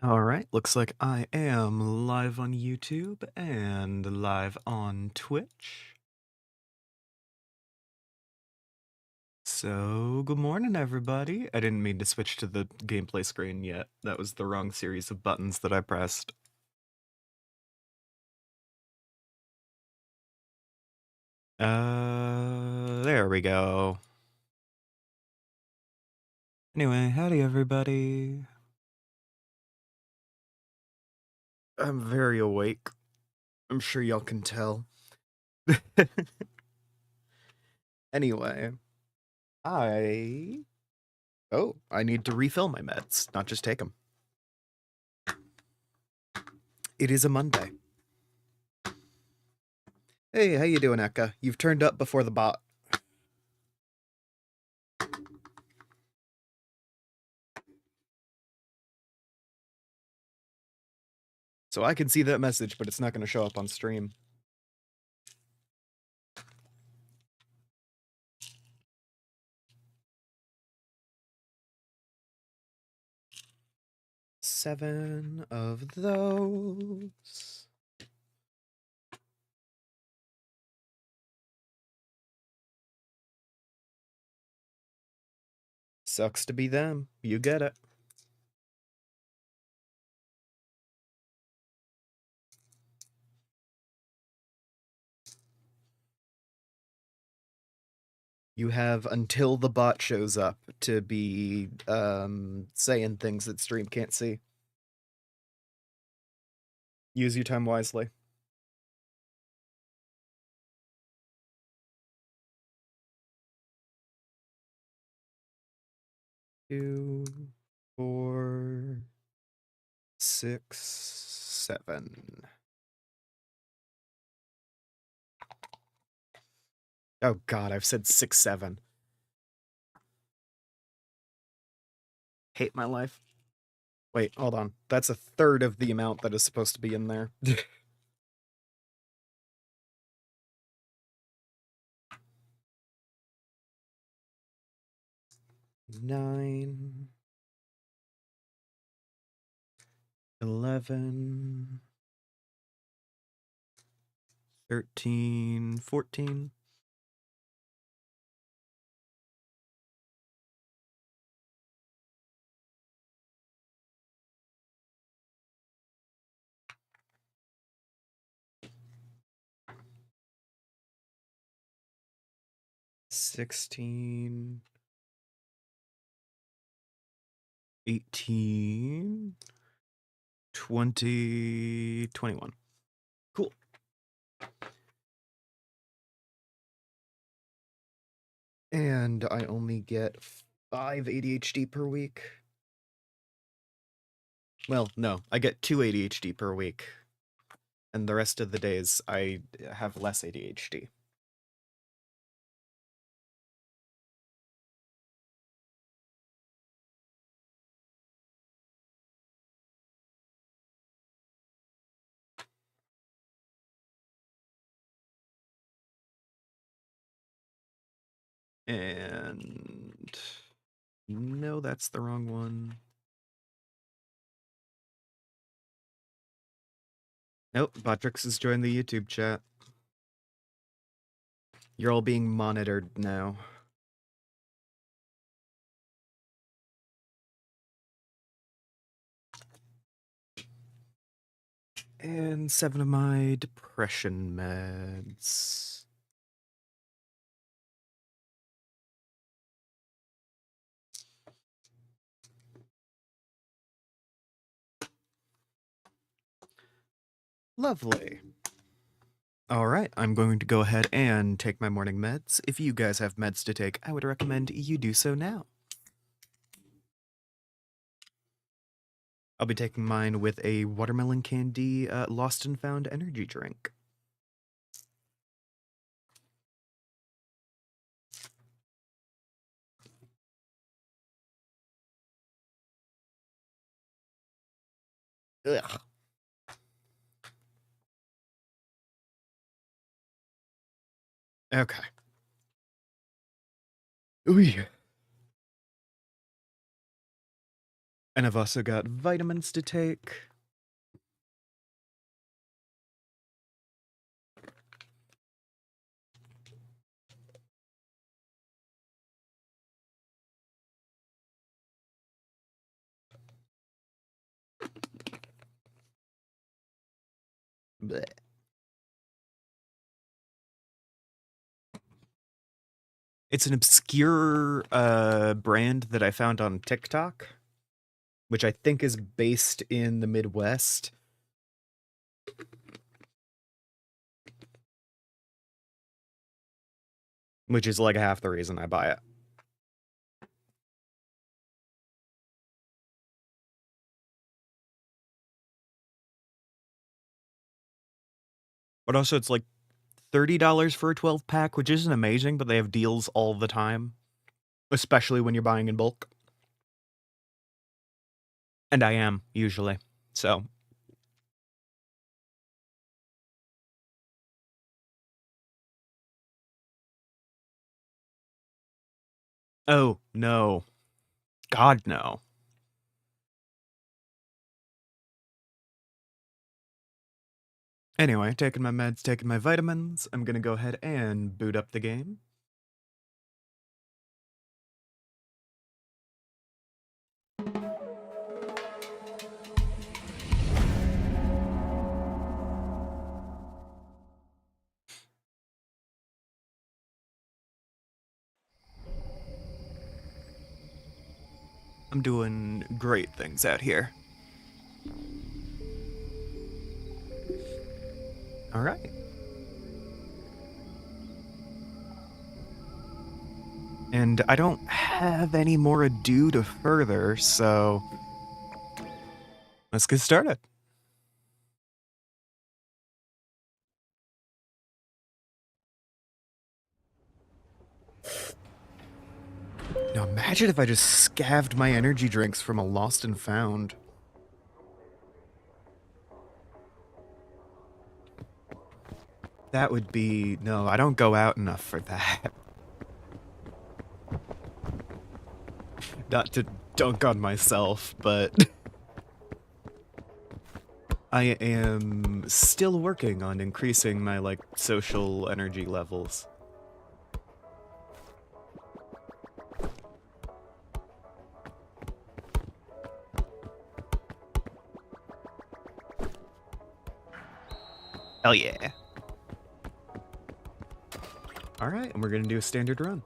All right, looks like I am live on YouTube and live on Twitch. So, good morning, everybody. I didn't mean to switch to the gameplay screen yet. That was the wrong series of buttons that I pressed. There we go. Anyway, howdy, everybody. I'm very awake. I'm sure y'all can tell. Anyway, I... Oh, I need to refill my meds, not just take them. It is a Monday. Hey, how you doing, Eka? You've turned up before the bot. So I can see that message, but it's not going to show up on stream. Seven of those. Sucks to be them. You get it. You have until the bot shows up to be saying things that stream can't see. Use your time wisely. Two, four, six, seven. Oh god, I've said 6, 7. Hate my life. Wait, hold on. That's a third of the amount that is supposed to be in there. 9, 11, 13, 14. $16, 18, 20, 21. Cool. And I only get 5 ADHD per week. Well, no, I get 2 ADHD per week. And the rest of the days I have less ADHD. And no, that's the wrong one. Nope, Botrix has joined the YouTube chat. You're all being monitored now. And 7 of my depression meds. Lovely. Alright, I'm going to go ahead and take my morning meds. If you guys have meds to take, I would recommend you do so now. I'll be taking mine with a watermelon candy Lost and Found energy drink. Ugh. Okay. Ooh. And I've also got vitamins to take. Blech. It's an obscure brand that I found on TikTok, which I think is based in the Midwest. Which is like half the reason I buy it. But also it's like $30 for a 12 pack, which isn't amazing, but they have deals all the time, especially when you're buying in bulk. And I am, usually. So. Oh, no. God, no. Anyway, taking my meds, taking my vitamins, I'm gonna go ahead and boot up the game. I'm doing great things out here. Alright. And I don't have any more ado to further, so let's get started. Now imagine if I just scavved my energy drinks from a lost and found. That would be... No, I don't go out enough for that. Not to dunk on myself, but... I am still working on increasing my, like, social energy levels. Hell yeah. Alright, and we're gonna do a standard run.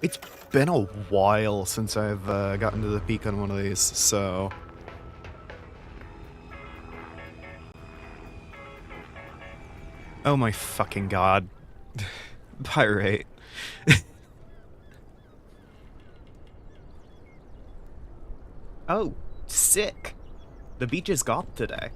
It's been a while since I've gotten to the peak on one of these, so... Oh my fucking god. Pyrate. Oh, sick. The beach is goth today.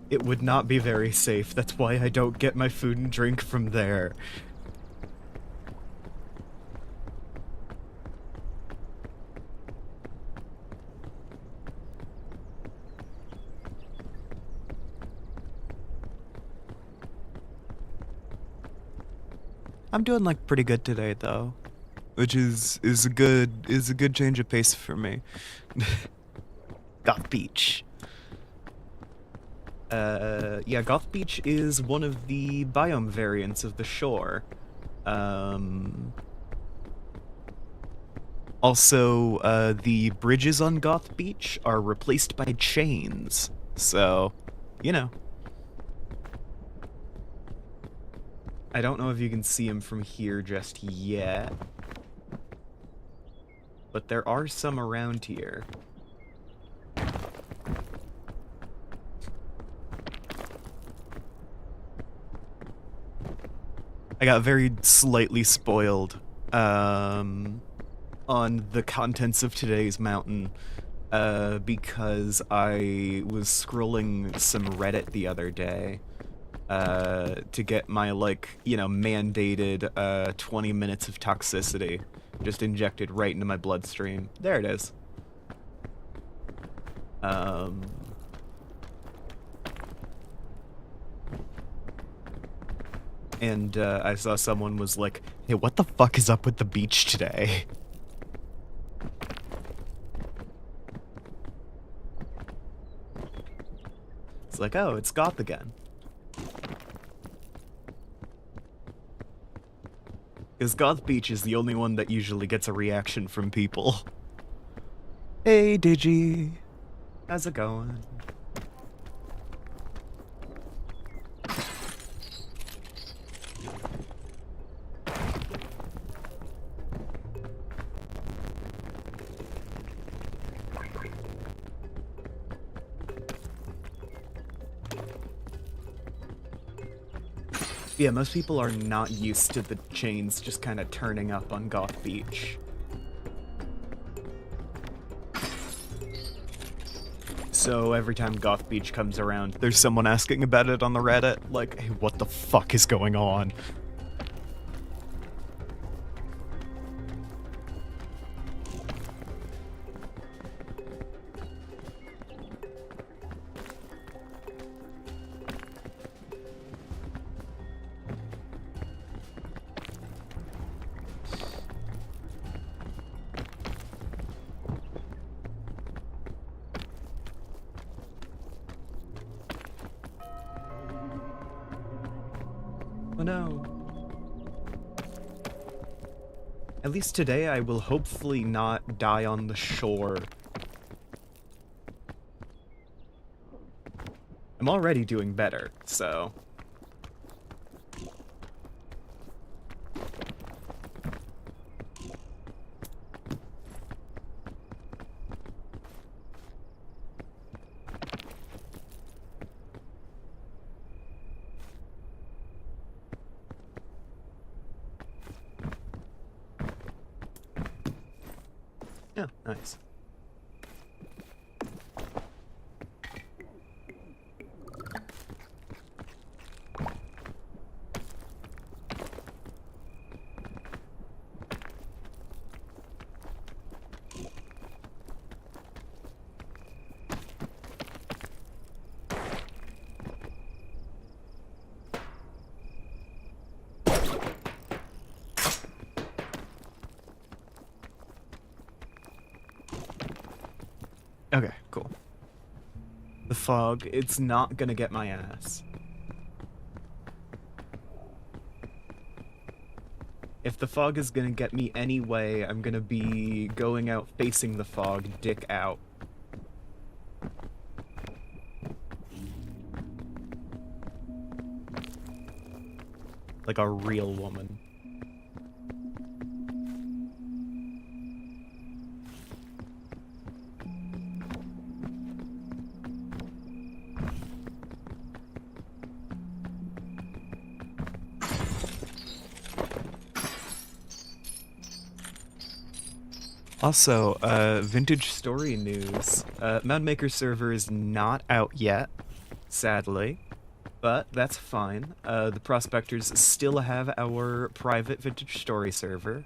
It would not be very safe. That's why I don't get my food and drink from there. I'm doing like pretty good today though, which is a good change of pace for me. Goth Beach. Yeah, Goth Beach is one of the biome variants of the shore. Also, the bridges on Goth Beach are replaced by chains, so, you know. I don't know if you can see them from here just yet, but there are some around here. I got very slightly spoiled on the contents of today's mountain because I was scrolling some Reddit the other day, to get my, like, you know, mandated 20 minutes of toxicity just injected right into my bloodstream. There it is. And I saw someone was like, hey, what the fuck is up with the beach today? It's like, oh, it's goth again. Because Goth Beach is the only one that usually gets a reaction from people. Hey, Digi. How's it going? Yeah, most people are not used to the chains just kind of turning up on Goth Beach. So every time Goth Beach comes around, there's someone asking about it on the Reddit, like, hey, what the fuck is going on? Oh no. At least today I will hopefully not die on the shore. I'm already doing better, so... yeah, nice. Okay, cool. The fog, it's not gonna get my ass. If the fog is gonna get me anyway, I'm gonna be going out facing the fog, dick out. Like a real woman. Also, vintage story news. Moundmaker server is not out yet, sadly, but that's fine. The prospectors still have our private vintage story server,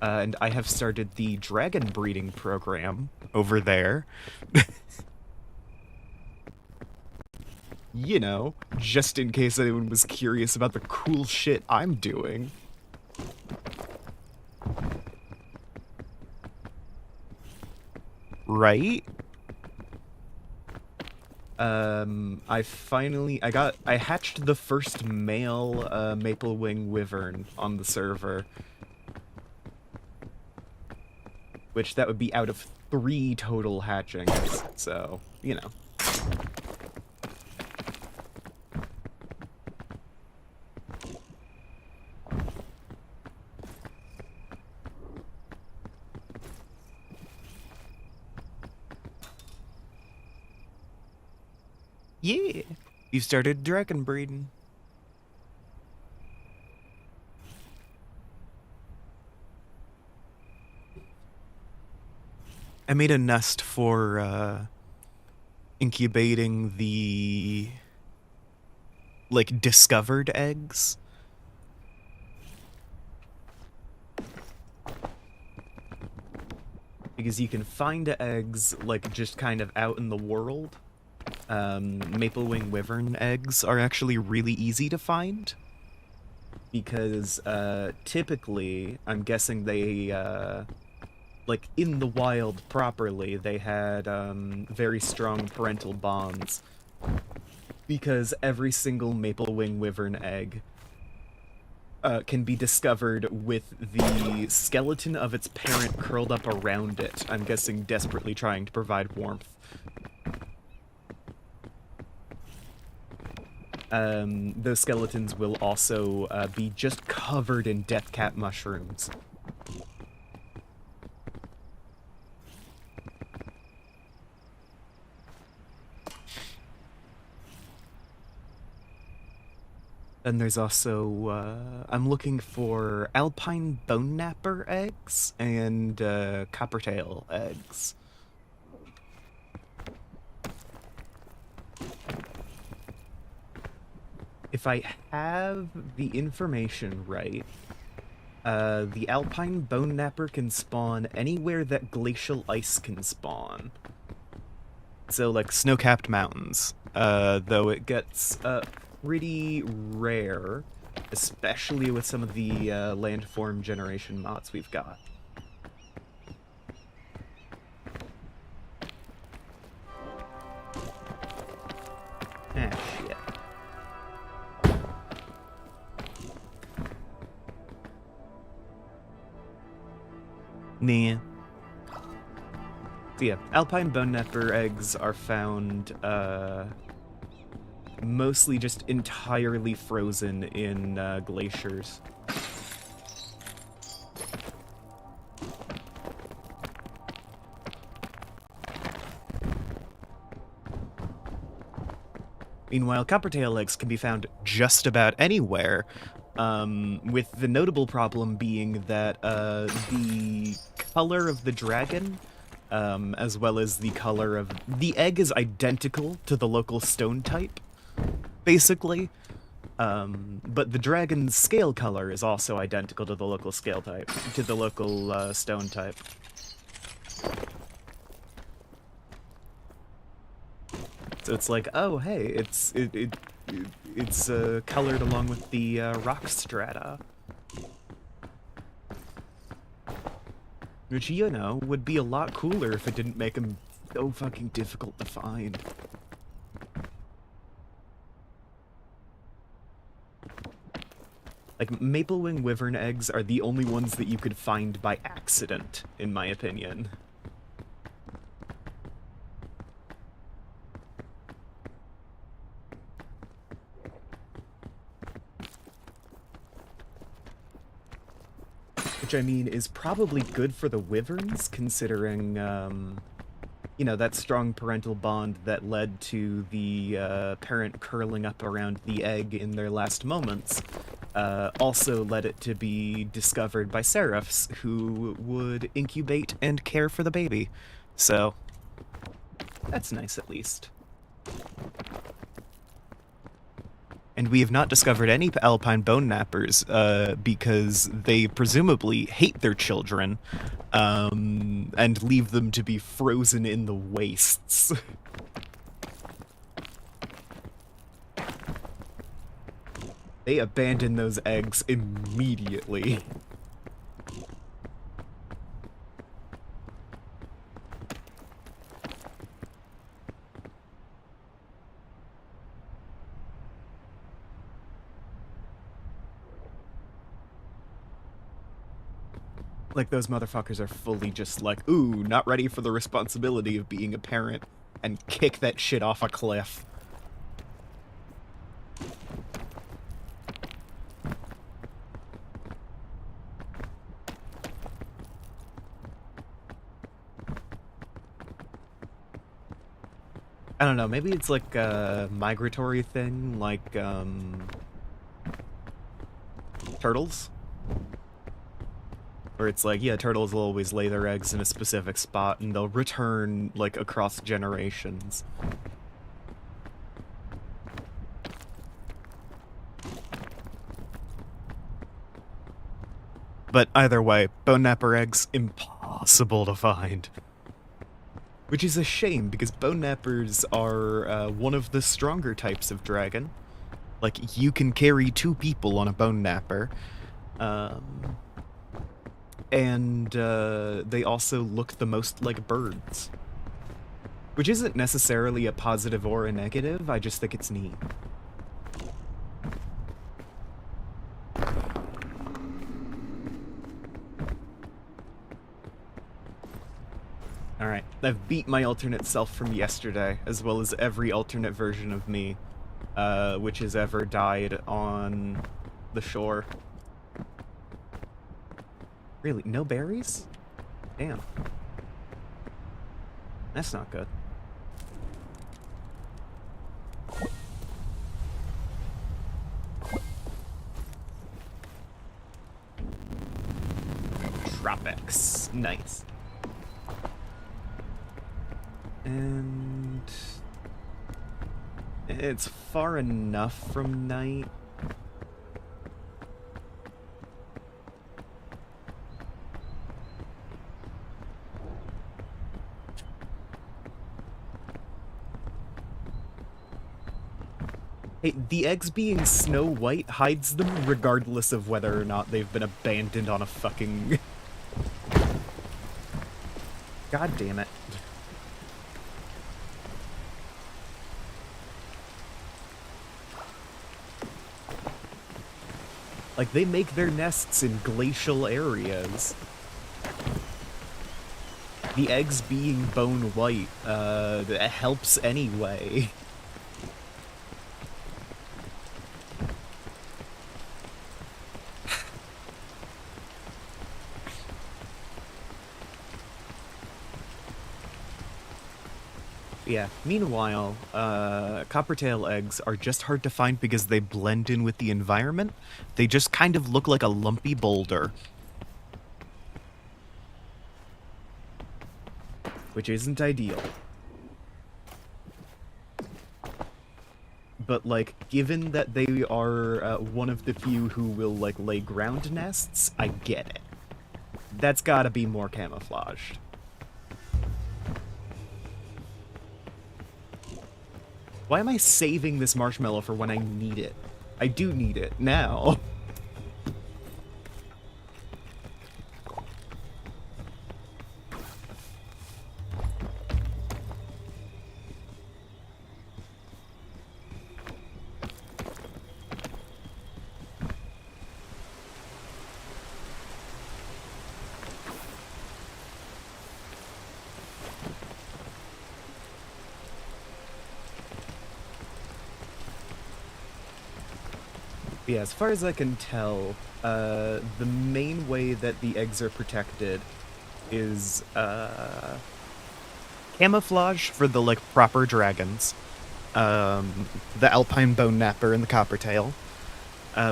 and I have started the dragon breeding program over there. You know, just in case anyone was curious about the cool shit I'm doing. Right? I hatched the first male, maple wing wyvern on the server. Which that would be out of 3 total hatchings, so, you know. Yeah, you started dragon breeding. I made a nest for, incubating the like discovered eggs. Because you can find eggs like just kind of out in the world. Maple wing wyvern eggs are actually really easy to find. Because typically, I'm guessing they like in the wild properly, they had very strong parental bonds. Because every single maple wing wyvern egg can be discovered with the skeleton of its parent curled up around it, I'm guessing desperately trying to provide warmth. Those skeletons will also be just covered in death cap mushrooms. And there's also, I'm looking for alpine bone napper eggs and coppertail eggs. If I have the information right, the alpine bone napper can spawn anywhere that glacial ice can spawn. So, like, snow-capped mountains. Though it gets pretty rare, especially with some of the landform generation mods we've got. Ah, shit. Nah. So yeah, alpine bone napper eggs are found, mostly just entirely frozen in glaciers. Meanwhile, coppertail eggs can be found just about anywhere, with the notable problem being that the color of the dragon, as well as the color of... The egg is identical to the local stone type, basically, but the dragon's scale color is also identical to the local scale type, to the local stone type. So it's like, oh hey, it's colored along with the rock strata, which, you know, would be a lot cooler if it didn't make them so fucking difficult to find. Like, maple wing wyvern eggs are the only ones that you could find by accident, in my opinion. Which, I mean, is probably good for the wyverns, considering, you know, that strong parental bond that led to the parent curling up around the egg in their last moments, also led it to be discovered by seraphs, who would incubate and care for the baby. So, that's nice at least. And we have not discovered any alpine bone nappers, because they presumably hate their children, and leave them to be frozen in the wastes. They abandon those eggs immediately. Like, those motherfuckers are fully just like, ooh, not ready for the responsibility of being a parent, and kick that shit off a cliff. I don't know, maybe it's like a migratory thing, like, turtles? Where it's like, yeah, turtles will always lay their eggs in a specific spot, and they'll return, like, across generations. But either way, bone napper eggs, impossible to find. Which is a shame, because bone nappers are one of the stronger types of dragon. Like, you can carry 2 people on a bone napper. And they also look the most like birds. Which isn't necessarily a positive or a negative, I just think it's neat. Alright, I've beat my alternate self from yesterday, as well as every alternate version of me, which has ever died on the shore. Really? No berries? Damn. That's not good. Tropics. Nice. And it's far enough from night. Hey, the eggs being snow white hides them regardless of whether or not they've been abandoned on a fucking... God damn it. Like, they make their nests in glacial areas. The eggs being bone white, that helps anyway. Yeah, meanwhile, coppertail eggs are just hard to find because they blend in with the environment. They just kind of look like a lumpy boulder. Which isn't ideal. But, like, given that they are one of the few who will, like, lay ground nests, I get it. That's gotta be more camouflaged. Why am I saving this marshmallow for when I need it? I do need it now. Yeah, as far as I can tell, the main way that the eggs are protected is camouflage for the, like, proper dragons. The alpine bone napper and the coppertail.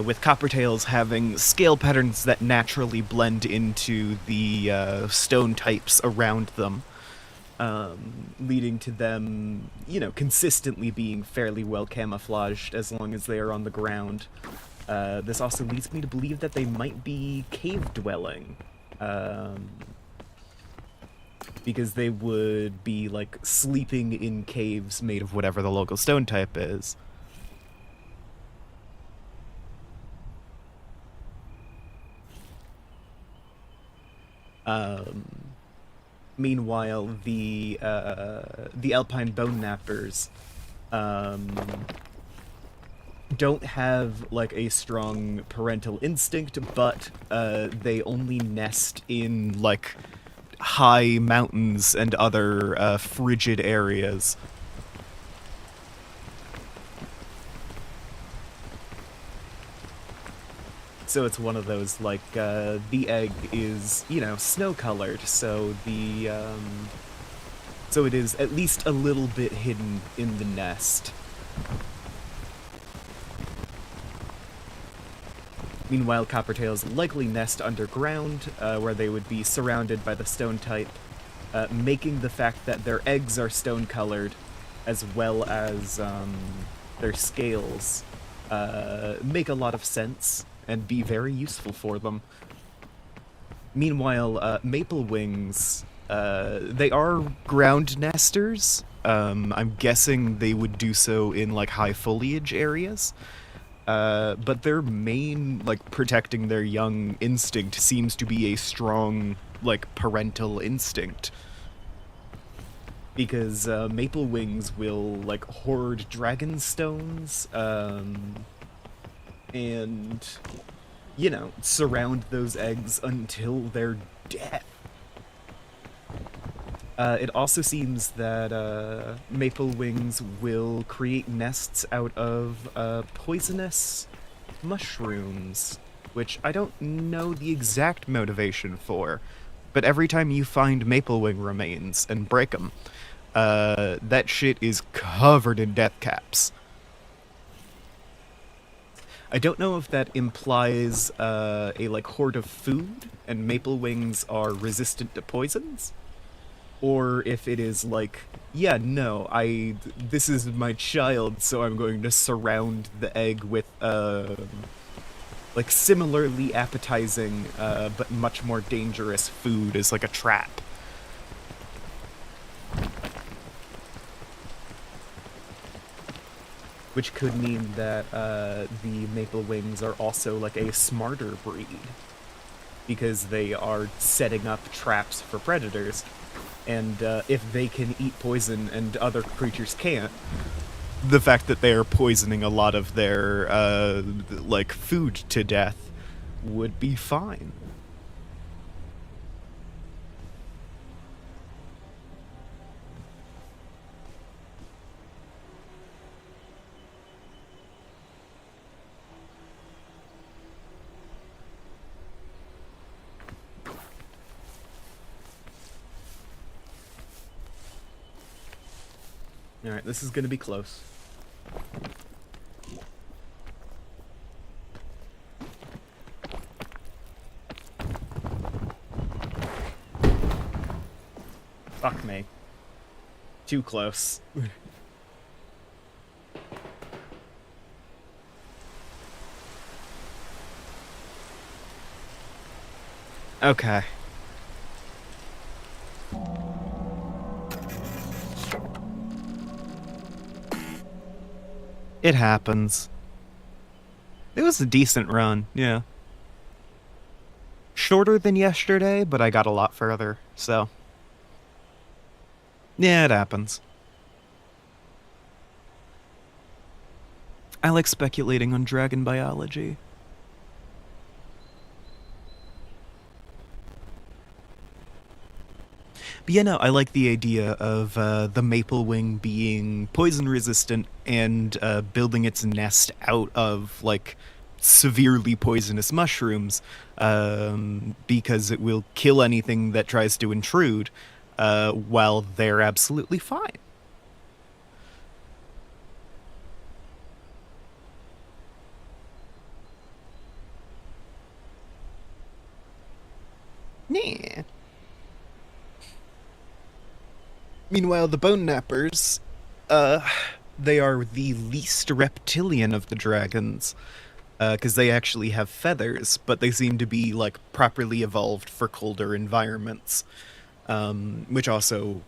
With coppertails having scale patterns that naturally blend into the stone types around them, leading to them, you know, consistently being fairly well camouflaged as long as they are on the ground. This also leads me to believe that they might be cave-dwelling, because they would be, like, sleeping in caves made of whatever the local stone type is. Meanwhile, the alpine bone nappers, don't have, like, a strong parental instinct, but, they only nest in, like, high mountains and other, frigid areas. So it's one of those, like, the egg is, you know, snow-colored, so the, so it is at least a little bit hidden in the nest. Meanwhile, coppertails likely nest underground, where they would be surrounded by the stone type, making the fact that their eggs are stone-colored, as well as, their scales, make a lot of sense and be very useful for them. Meanwhile, maple wings, they are ground nesters. I'm guessing they would do so in like high foliage areas. But their main like protecting their young instinct seems to be a strong like parental instinct. Because maple wings will like hoard dragon stones, and surround those eggs until they're dead. It also seems that maple wings will create nests out of poisonous mushrooms, which I don't know the exact motivation for, but every time you find maple wing remains and break them, that shit is covered in death caps. I don't know if that implies a like horde of food and maple wings are resistant to poisons, or if it is like, yeah, no, this is my child, so I'm going to surround the egg with like similarly appetizing but much more dangerous food as like a trap. Which could mean that the maple wings are also like a smarter breed because they are setting up traps for predators. And if they can eat poison and other creatures can't, the fact that they are poisoning a lot of their like food to death would be fine. All right, this is gonna be close. Fuck me. Too close. Okay. It happens. It was a decent run, yeah. Shorter than yesterday, but I got a lot further, so. Yeah, it happens. I like speculating on dragon biology. But yeah, no, I like the idea of the maple wing being poison resistant and building its nest out of like severely poisonous mushrooms, because it will kill anything that tries to intrude, while they're absolutely fine. Yeah. Meanwhile, the bone nappers, uh, they are the least reptilian of the dragons, because they actually have feathers, but they seem to be like properly evolved for colder environments. Which also,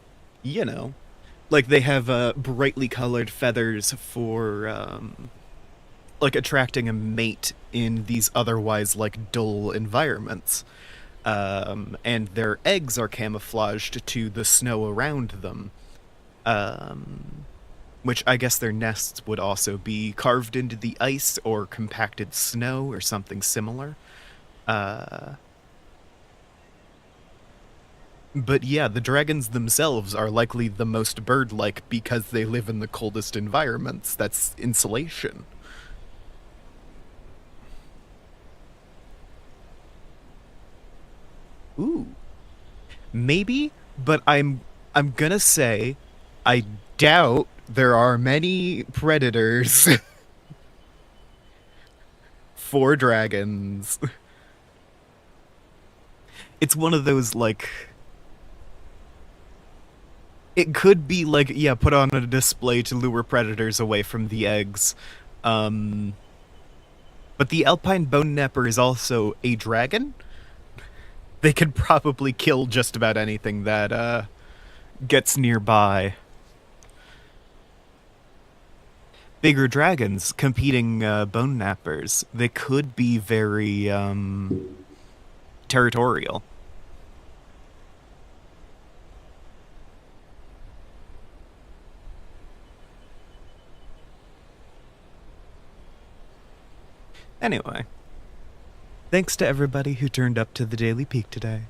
you know, like they have brightly colored feathers for like attracting a mate in these otherwise like dull environments. And their eggs are camouflaged to the snow around them. Which I guess their nests would also be carved into the ice or compacted snow or something similar. Uh, but yeah, the dragons themselves are likely the most bird-like because they live in the coldest environments. That's insulation. Ooh, maybe, but I'm gonna say I doubt there are many predators for dragons. It's one of those like it could be like, yeah, put on a display to lure predators away from the eggs. Um but the alpine bone napper is also a dragon. They could probably kill just about anything that gets nearby. Bigger dragons competing bone nappers. They could be very territorial. Anyway, thanks to everybody who turned up to the Daily Peak today.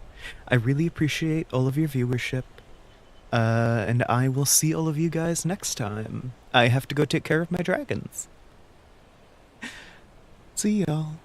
I really appreciate all of your viewership. And I will see all of you guys next time. I have to go take care of my dragons. See y'all.